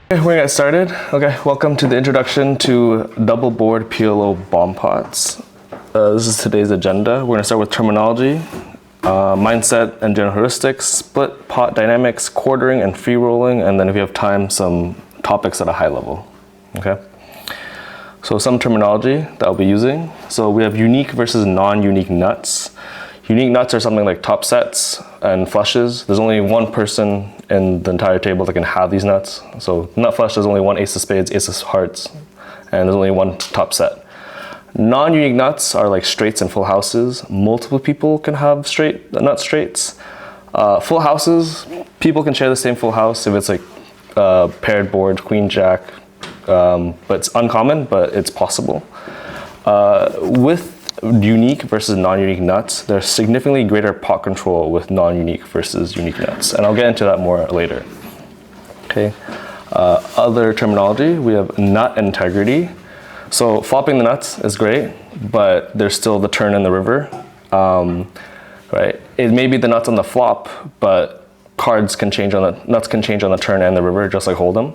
Okay, we're gonna get started. Okay, welcome to the introduction to double board PLO bomb pots. This is today's agenda. We're gonna start with terminology, mindset and general heuristics, split pot dynamics, quartering and free rolling, and then if you have time, some topics at a high level. Okay. So some terminology that I'll be using. So we have unique versus non-unique nuts. Unique nuts are something like top sets and flushes. There's only one person in the entire table that can have these nuts. So nut flush, there's only one ace of spades, ace of hearts, and there's only one top set. Non-unique nuts are like straights and full houses. Multiple people can have nut straights. Full houses, people can share the same full house if it's like paired board, queen, jack, but it's uncommon, but it's possible. With unique versus non-unique nuts, there's significantly greater pot control with non-unique versus unique nuts, and I'll get into that more later. Okay. Other terminology, we have nut integrity. So flopping the nuts is great, but there's still the turn in the river, right? It may be the nuts on the flop, but nuts can change on the turn and the river, just like hold'em.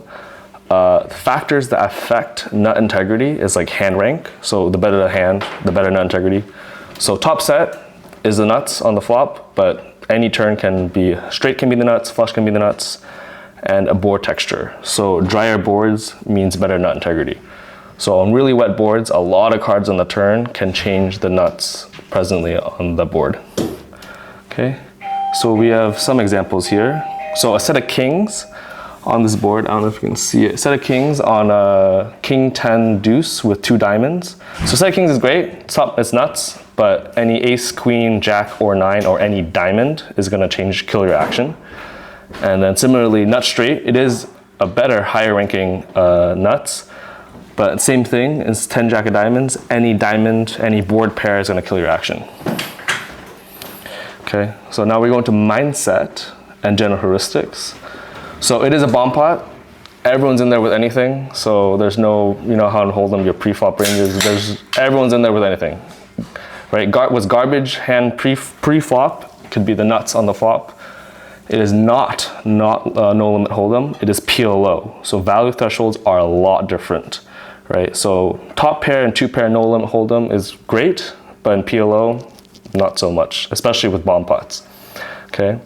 Factors that affect nut integrity is like hand rank. So the better the hand, the better nut integrity. So top set is the nuts on the flop, but any turn can be, straight can be the nuts, flush can be the nuts, and a board texture. So drier boards means better nut integrity. So on really wet boards, a lot of cards on the turn can change the nuts presently on the board. Okay, so we have some examples here. So a set of kings on this board, I don't know if you can see it. Set of kings on a king 10 deuce with 2 diamonds. So set of kings is great, it's nuts, but any ace, queen, jack, or 9, or any diamond is gonna kill your action. And then similarly, nut straight, it is a better, higher ranking nuts, but same thing, it's 10 jack of diamonds, any diamond, any board pair is gonna kill your action. Okay, so now we're going to mindset and general heuristics. So it is a bomb pot. Everyone's in there with anything. So there's no, you know how to hold them, your pre-flop ranges. Everyone's in there with anything, right? What's garbage hand pre-flop could be the nuts on the flop. It is not no limit hold'em. It is PLO. So value thresholds are a lot different, right? So top pair and 2 pair no limit hold'em is great, but in PLO, not so much, especially with bomb pots. Okay.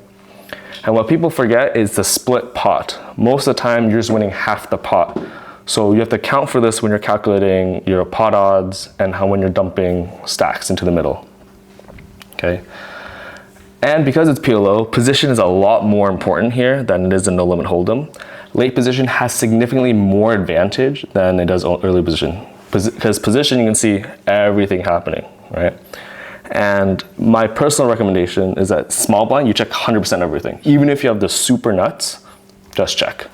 And what people forget is the split pot. Most of the time, you're just winning half the pot. So you have to count for this when you're calculating your pot odds and when you're dumping stacks into the middle. Okay. And because it's PLO, position is a lot more important here than it is in no limit hold'em. Late position has significantly more advantage than it does early position. Because position, you can see everything happening, right? And my personal recommendation is that small blind, you check 100% everything. Even if you have the super nuts, just check,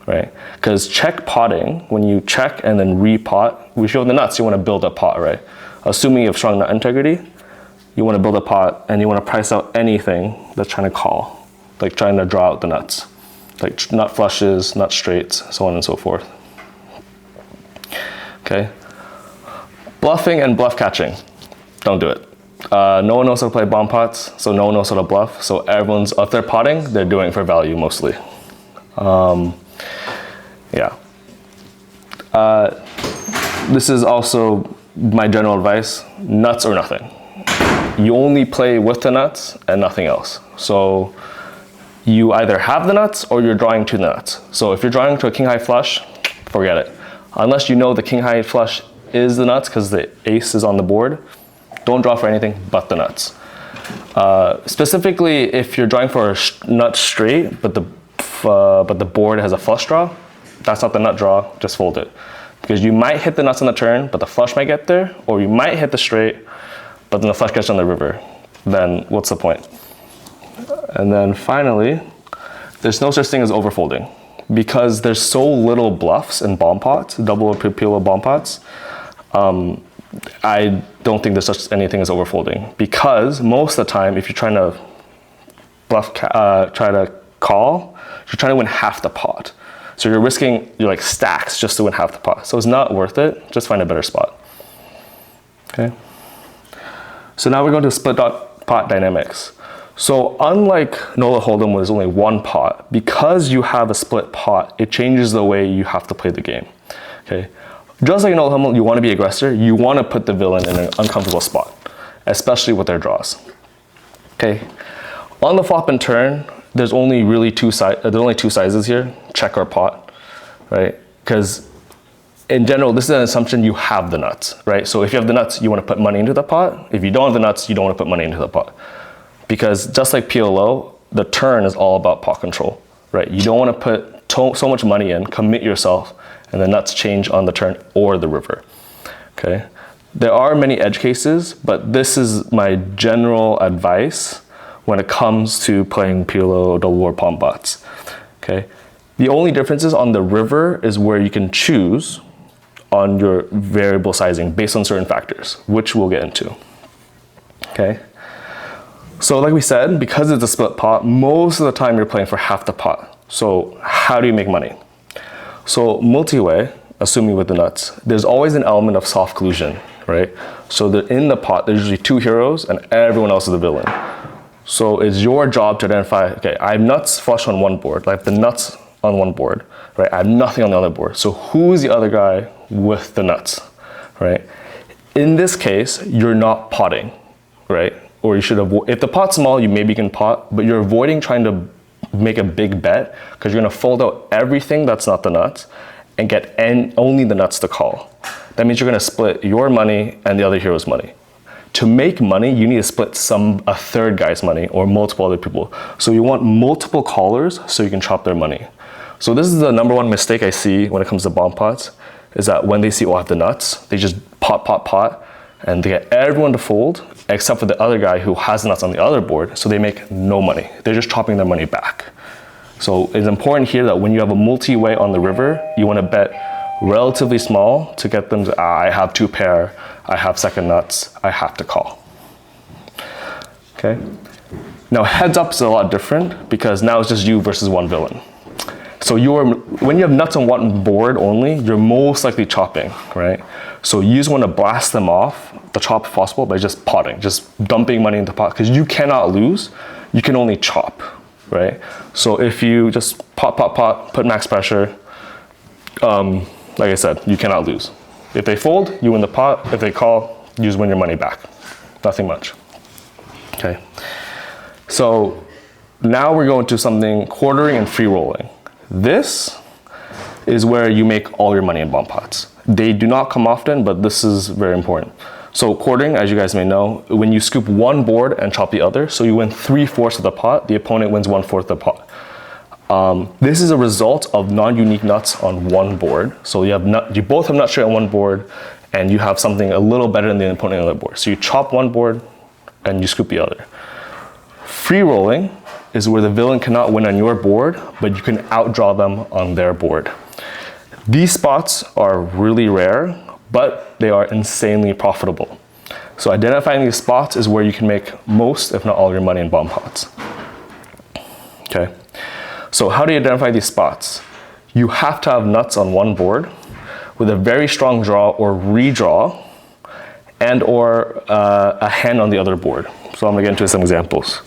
right? Because check potting, when you check and then re-pot, if you have the nuts, you want to build a pot, right? Assuming you have strong nut integrity, you want to build a pot and you want to price out anything that's trying to call, like trying to draw out the nuts, like nut flushes, nut straights, so on and so forth. Okay. Bluffing and bluff catching, don't do it. No one knows how to play bomb pots, so no one knows how to bluff. So everyone's, if they're potting, they're doing it for value mostly. Yeah. This is also my general advice, nuts or nothing. You only play with the nuts and nothing else. So you either have the nuts or you're drawing to the nuts. So if you're drawing to a king high flush, forget it. Unless you know the king high flush is the nuts because the ace is on the board, don't draw for anything but the nuts. Specifically, if you're drawing for a nut straight, but the board has a flush draw, that's not the nut draw, just fold it. Because you might hit the nuts on the turn, but the flush might get there, or you might hit the straight, but then the flush gets on the river. Then what's the point? And then finally, there's no such thing as overfolding. Because there's so little bluffs in bomb pots, double PLO bomb pots, I don't think there's such anything as overfolding, because most of the time, if you're trying to bluff, try to call, you're trying to win half the pot. So you're risking like stacks just to win half the pot. So it's not worth it. Just find a better spot. Okay. So now we're going to split pot dynamics. So unlike Nola Hold'em, where there's only one pot, because you have a split pot, it changes the way you have to play the game. Okay, just like in Nola Hold'em, you want to be aggressor. You want to put the villain in an uncomfortable spot, especially with their draws. Okay, on the flop and turn, there's only really two sizes here: check or pot, right? Because in general, this is an assumption you have the nuts, right? So if you have the nuts, you want to put money into the pot. If you don't have the nuts, you don't want to put money into the pot. Because just like PLO, the turn is all about pot control, right? You don't want to put so much money in, commit yourself, and the nuts change on the turn or the river, okay? There are many edge cases, but this is my general advice when it comes to playing PLO double board palm pots, okay? The only difference is on the river is where you can choose on your variable sizing based on certain factors, which we'll get into, okay? So like we said, because it's a split pot, most of the time you're playing for half the pot. So how do you make money? So multi-way, assuming with the nuts, there's always an element of soft collusion, right? So in the pot, there's usually two heroes and everyone else is the villain. So it's your job to identify, okay, I have nuts flush on one board, I have the nuts on one board, right? I have nothing on the other board. So who is the other guy with the nuts, right? In this case, you're not potting, right? Or you should avoid, if the pot's small, you maybe can pot, but you're avoiding trying to make a big bet because you're gonna fold out everything that's not the nuts and get only the nuts to call. That means you're gonna split your money and the other hero's money. To make money, you need to split a third guy's money or multiple other people. So you want multiple callers so you can chop their money. So this is the number one mistake I see when it comes to bomb pots, is that when they see, oh, I have the nuts, they just pot, and they get everyone to fold, except for the other guy who has nuts on the other board, so they make no money. They're just chopping their money back. So it's important here that when you have a multi-way on the river, you want to bet relatively small to get them to, I have two pair, I have second nuts, I have to call. Okay? Now heads up is a lot different because now it's just you versus one villain. So when you have nuts on one board only, you're most likely chopping, right? So you just want to blast them off the chop if possible by just potting, just dumping money into the pot, because you cannot lose, you can only chop, right? So if you just pot, put max pressure, like I said, you cannot lose. If they fold, you win the pot. If they call, you just win your money back. Nothing much, okay? So now we're going to something quartering and free rolling. This is where you make all your money in bomb pots. They do not come often, but this is very important. So quartering, as you guys may know, when you scoop one board and chop the other, so you win 3/4 of the pot, the opponent wins 1/4 of the pot. This is a result of non-unique nuts on one board. So you both have nut straight on one board, and you have something a little better than the opponent on the other board. So you chop one board and you scoop the other. Free rolling is where the villain cannot win on your board, but you can outdraw them on their board. These spots are really rare, but they are insanely profitable. So identifying these spots is where you can make most, if not all, your money in bomb pots. Okay, so how do you identify these spots? You have to have nuts on one board with a very strong draw or redraw, and or a hand on the other board. So I'm gonna get into some examples.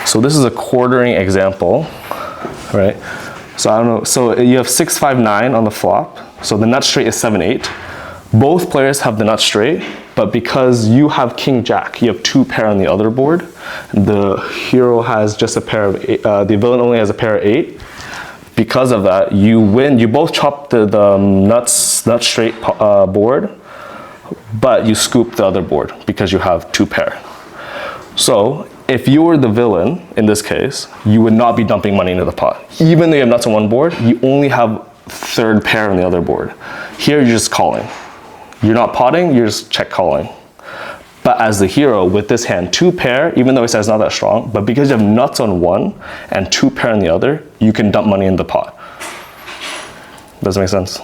So this is a quartering example, right? So I don't know, so you have 6-5-9 on the flop. So the nut straight is 7-8. Both players have the nut straight, but because you have king jack, you have two pair on the other board. The hero has just a pair of eight, the villain only has a pair of 8. Because of that, you win. You both chop the nut straight board, but you scoop the other board because you have two pair. So if you were the villain, in this case, you would not be dumping money into the pot. Even though you have nuts on one board, you only have third pair on the other board. Here, you're just calling. You're not potting, you're just check calling. But as the hero, with this hand, two pair, even though it says not that strong, but because you have nuts on one and two pair on the other, you can dump money in the pot. Does that make sense?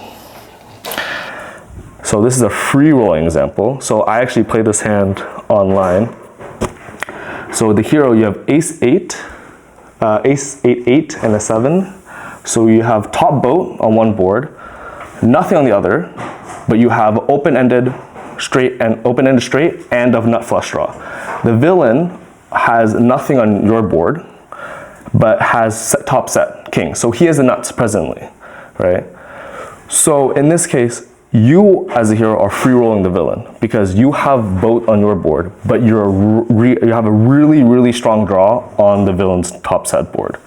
So this is a free rolling example. So I actually played this hand online. So the hero, you have ace 8, 8, and a 7. So you have top boat on one board, nothing on the other, but you have open-ended straight and a nut flush draw. The villain has nothing on your board, but has top set king. So he has the nuts presently, right? So in this case, you as a hero are free rolling the villain because you have both on your board, but you have a really, really strong draw on the villain's top set board.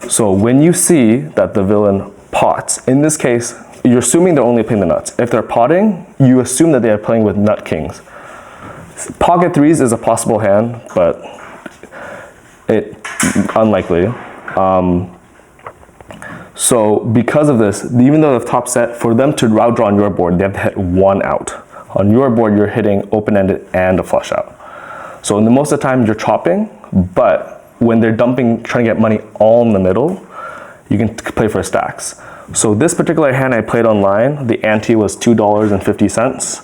So when you see that the villain pots, in this case, you're assuming they're only playing the nuts. If they're potting, you assume that they are playing with nut kings. Pocket threes is a possible hand, but unlikely. So because of this, even though the top set, for them to route draw on your board, they have to hit one out. On your board, you're hitting open-ended and a flush out. So in the most of the time, you're chopping, but when they're dumping, trying to get money all in the middle, you can play for stacks. So this particular hand I played online, the ante was $2.50.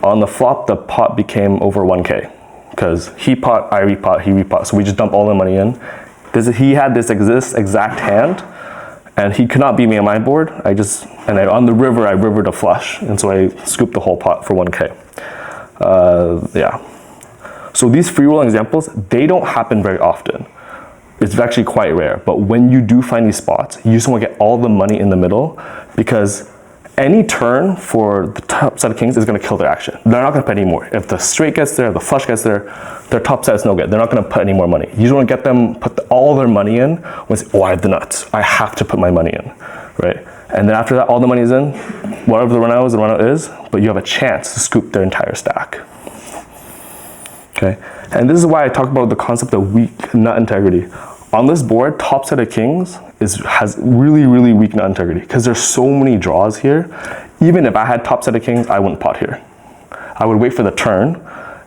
On the flop, the pot became over 1K because he pot, I repot, he repot. So we just dump all the money in. He had this exact hand, and he could not beat me on my board. On the river, I rivered a flush, and so I scooped the whole pot for 1K. Yeah. So these free roll examples, they don't happen very often. It's actually quite rare. But when you do find these spots, you just want to get all the money in the middle because any turn for the top set of kings is going to kill their action. They're not going to put any more. If the straight gets there, the flush gets there, their top set is no good. They're not going to put any more money. You just want to get them put all their money in when they say, oh, I have the nuts. I have to put my money in, right? And then after that, all the money's in. Whatever the run out is, the run out is. But you have a chance to scoop their entire stack. Okay, and this is why I talk about the concept of weak nut integrity. On this board, top set of kings has really, really weak nut integrity because there's so many draws here. Even if I had top set of kings, I wouldn't pot here. I would wait for the turn,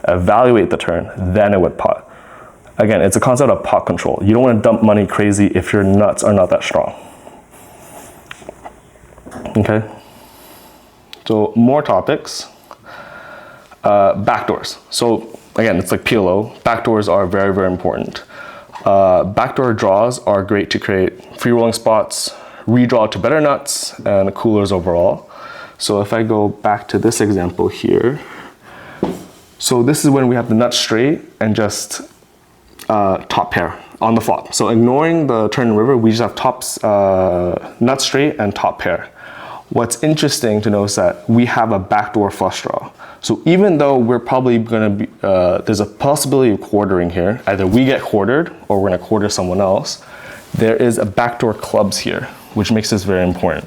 evaluate the turn, then I would pot. Again, it's a concept of pot control. You don't want to dump money crazy if your nuts are not that strong. Okay, so more topics. Backdoors. So again, it's like PLO. Backdoors are very, very important. Backdoor draws are great to create free rolling spots, redraw to better nuts, and coolers overall. So if I go back to this example here, so this is when we have the nut straight and just top pair on the flop. So ignoring the turn and river, we just have tops, nut straight and top pair. What's interesting to notice that we have a backdoor flush draw. So even though we're probably gonna be, there's a possibility of quartering here, either we get quartered or we're gonna quarter someone else, there is a backdoor clubs here, which makes this very important.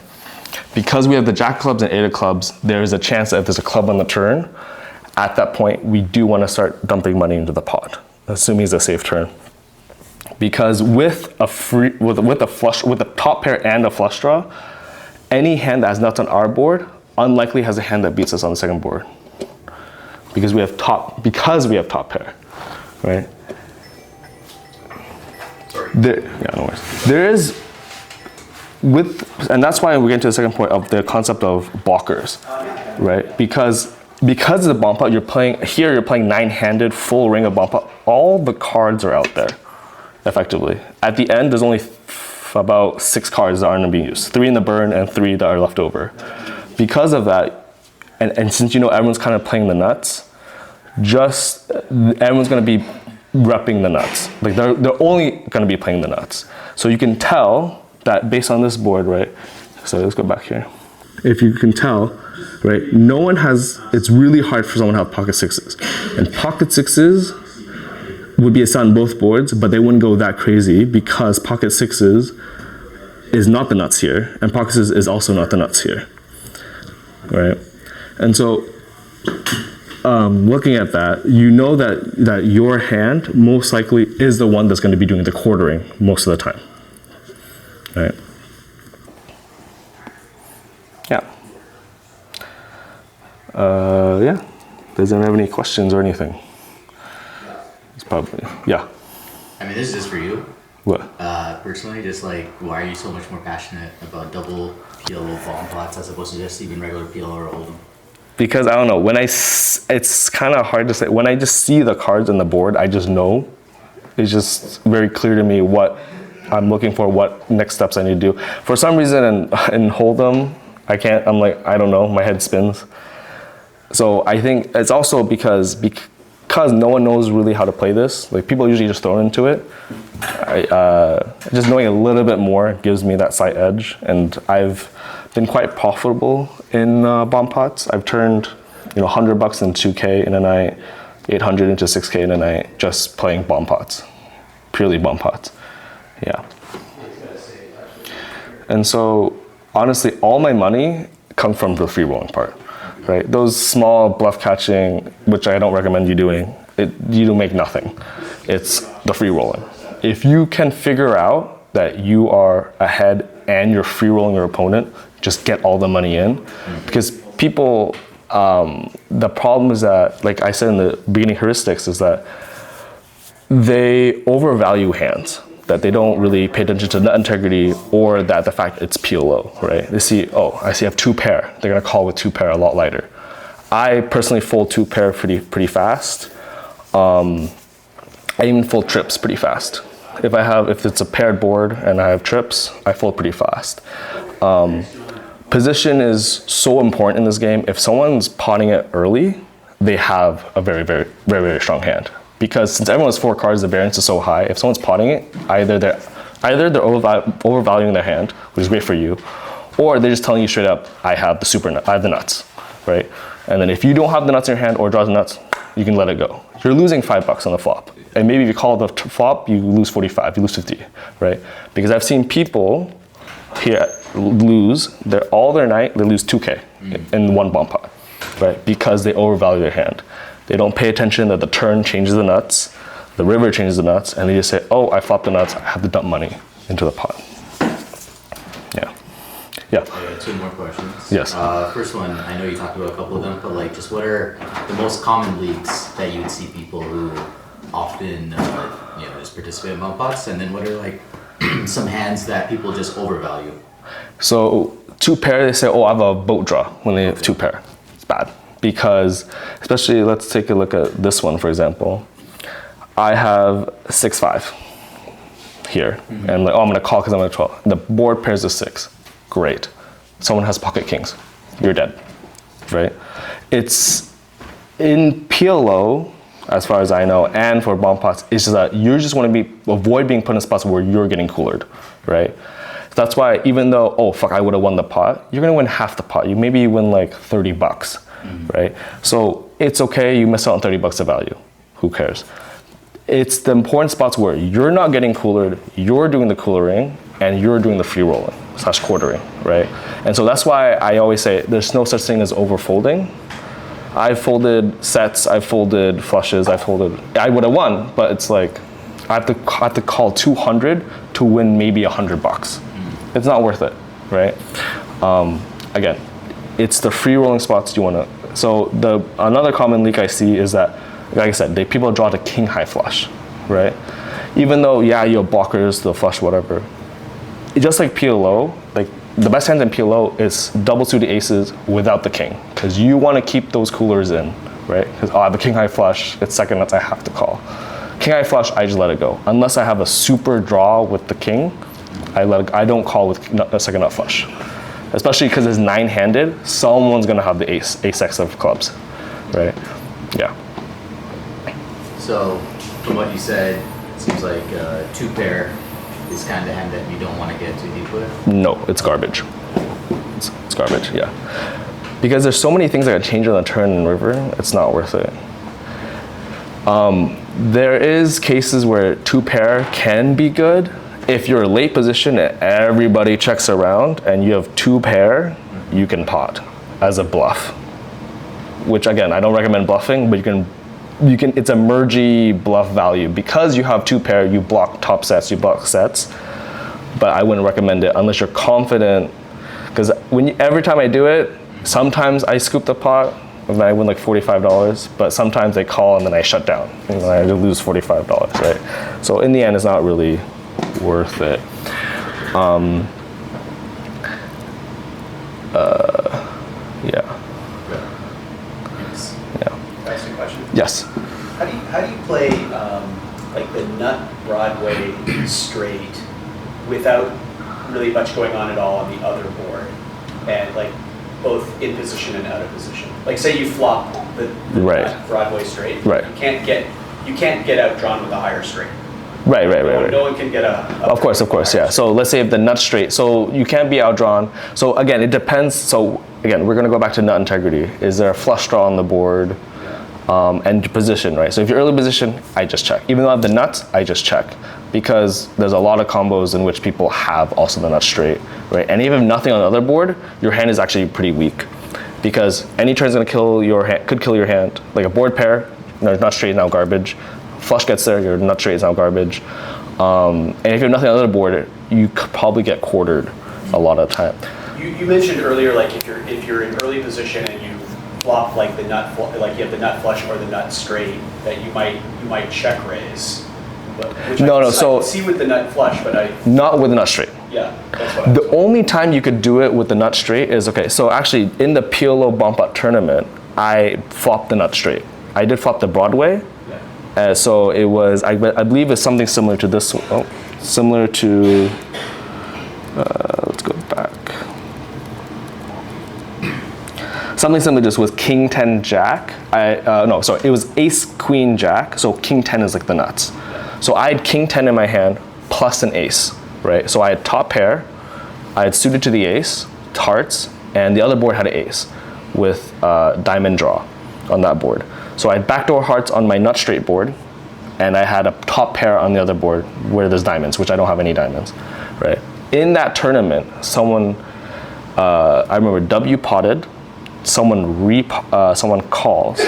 Because we have the jack clubs and eight of clubs, there is a chance that if there's a club on the turn, at that point, we do wanna start dumping money into the pot, assuming it's a safe turn. Because with a top pair and a flush draw, any hand that has nuts on our board unlikely has a hand that beats us on the second board. Because we have top pair, right? Sorry. No worries. There is, and that's why we get to the second point of the concept of blockers, right? Because of the bomb pot, you're playing nine-handed, full ring of bomb pot. All the cards are out there, effectively. At the end, there's only about 6 cards that aren't being used. 3 in the burn and 3 that are left over. Because of that, and since you know everyone's kind of playing the nuts, everyone's going to be repping the nuts. Like they're only going to be playing the nuts. So you can tell that based on this board, right? So let's go back here. If you can tell, right? It's really hard for someone to have pocket sixes. And pocket sixes would be a set on both boards, but they wouldn't go that crazy because pocket sixes is not the nuts here, and pocket sixes is also not the nuts here, right? And so, looking at that, you know that your hand most likely is the one that's going to be doing the quartering most of the time, right? Yeah. Yeah. Does anyone have any questions or anything? It's probably, yeah. I mean, this is just for you. What? Personally, just like, why are you so much more passionate about double PLO bomb pots as opposed to just even regular PLO or Hold'em? Because I don't know, it's kind of hard to say. When I just see the cards on the board, I just know. It's just very clear to me what I'm looking for, what next steps I need to do. For some reason in Hold'em, I'm like, I don't know, my head spins. So I think it's also because because no one knows really how to play this, like people usually just throw into it. Just knowing a little bit more gives me that slight edge, and I've been quite profitable in bomb pots. I've turned $100 into 2K in a night, 800 into 6K in a night, just playing bomb pots, purely bomb pots. Yeah. And so honestly, all my money comes from the free rolling part, right? Those small bluff catching, which I don't recommend you doing, you make nothing. It's the free rolling. If you can figure out that you are ahead and you're free rolling your opponent, just get all the money in. Because people, the problem is that, like I said in the beginning heuristics, is that they overvalue hands, that they don't really pay attention to net integrity, or that the fact it's PLO, right? They see, oh, I see I have 2 pair. They're gonna call with 2 pair a lot lighter. I personally fold 2 pair pretty fast. I even fold trips pretty fast. If it's a paired board and I have trips, I fold pretty fast. Position is so important in this game. If someone's potting it early, they have a very, very, very, very strong hand. Because since everyone has 4 cards, the variance is so high. If someone's potting it, either they're overvaluing their hand, which is great for you, or they're just telling you straight up, I have the nuts, right? And then if you don't have the nuts in your hand or draws the nuts, you can let it go. You're losing $5 on the flop. And maybe if you call the flop, you lose 45, you lose 50, right? Because I've seen people here lose all their night, they lose 2K in one bomb pot, right? Because they overvalue their hand. They don't pay attention that the turn changes the nuts, the river changes the nuts, and they just say, oh, I flopped the nuts, I have to dump money into the pot. Yeah. Okay, 2 more questions. Yes. First one, I know you talked about a couple of them, but like, just what are the most common leagues that you would see people who often, just participate in bomb pots, and then what are like some hands that people just overvalue? So 2 pair, they say, oh, I have a boat draw when they have 2 pair. It's bad. Because, especially, let's take a look at this one, for example. I have 6-5 here. And I'm like, oh, I'm gonna call because I'm at 12. The board pairs a 6. Great. Someone has pocket kings. You're dead, right? It's in PLO, as far as I know, and for bomb pots, it's just that you just want to avoid being put in spots where you're getting coolered, right? That's why even though, oh fuck, I would have won the pot, you're gonna win half the pot. You maybe win like $30, right? So it's okay, you miss out on $30 of value. Who cares? It's the important spots where you're not getting coolered, you're doing the coolering, and you're doing the free rolling / quartering, right? And so that's why I always say there's no such thing as overfolding. I've folded sets, I've folded flushes, I would have won, but it's like, I have to call 200 to win maybe $100. It's not worth it, right? Again, it's the free rolling spots you wanna, so another common leak I see is that, like I said, people draw the king high flush, right? Even though, yeah, you have blockers, the flush, whatever. Just like PLO, like the best hand in PLO is double suited aces without the king, because you want to keep those coolers in, right? Because I have a king high flush, it's second nuts, I have to call. King high flush, I just let it go. Unless I have a super draw with the king, I don't call with a second nut flush. Especially because it's 9-handed, someone's gonna have the ace-x of clubs, right? Yeah. So, from what you said, it seems like 2 pair is kind of the hand that you don't want to get too deep with? No, it's garbage. It's garbage, yeah. Because there's so many things that can change on the turn and river, it's not worth it. There is cases where 2 pair can be good. If you're late position and everybody checks around and you have 2 pair, you can pot as a bluff. Which again, I don't recommend bluffing, but you can, it's a mergy bluff value. Because you have 2 pair, you block top sets, you block sets. But I wouldn't recommend it unless you're confident. Because every time I do it, sometimes I scoop the pot and I win like $45, but sometimes they call and then I shut down and I lose $45, right? So in the end, it's not really worth it. Yeah. Can I ask you a question? Yes. How do you play like the nut Broadway straight without really much going on at all on the other board, and like both in position and out of position? Like say you flop the Right. nut Broadway straight. Right. You can't get outdrawn with a higher straight. Right. No one can get a. Of course, yeah. So let's say if the nut straight, so you can't be outdrawn. So again, it depends. So again, we're gonna go back to nut integrity. Is there a flush draw on the board? And your position, right? So if you're early position, I just check. Even though I have the nuts, I just check. Because there's a lot of combos in which people have also the nut straight, right? And even if nothing on the other board, your hand is actually pretty weak. Because any turn's gonna kill your hand, could kill your hand. Like a board pair, nut straight is now garbage. Flush gets there, your nut straight is now garbage. And if you have nothing on the other board, you could probably get quartered a lot of the time. You mentioned earlier, like if you're in early position and you flop like the nut, like you have the nut flush or the nut straight, that you might check raise. Which I can see with the nut flush, but not with the nut straight. Yeah, that's what The only time you could do it with the nut straight is, okay, so actually in the PLO bump out tournament, I flopped the nut straight. I did flop the Broadway. Yeah. So it was, I believe it's something similar to this one. Similar to, let's go back. Something similar to this was King 10 Jack. It was Ace Queen Jack. So King 10 is like the nuts. So I had King 10 in my hand plus an ace, right? So I had top pair, I had suited to the ace, hearts, and the other board had an ace with diamond draw on that board. So I had backdoor hearts on my nut straight board, and I had a top pair on the other board where there's diamonds, which I don't have any diamonds, right? In that tournament, someone, I remember W potted, someone calls.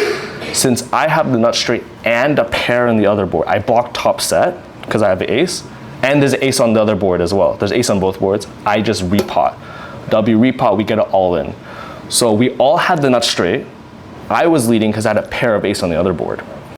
Since I have the nut straight and a pair on the other board, I block top set because I have the ace, and there's an ace on the other board as well. There's ace on both boards. I just repot. W repot, we get it all in. So we all had the nut straight. I was leading because I had a pair of ace on the other board.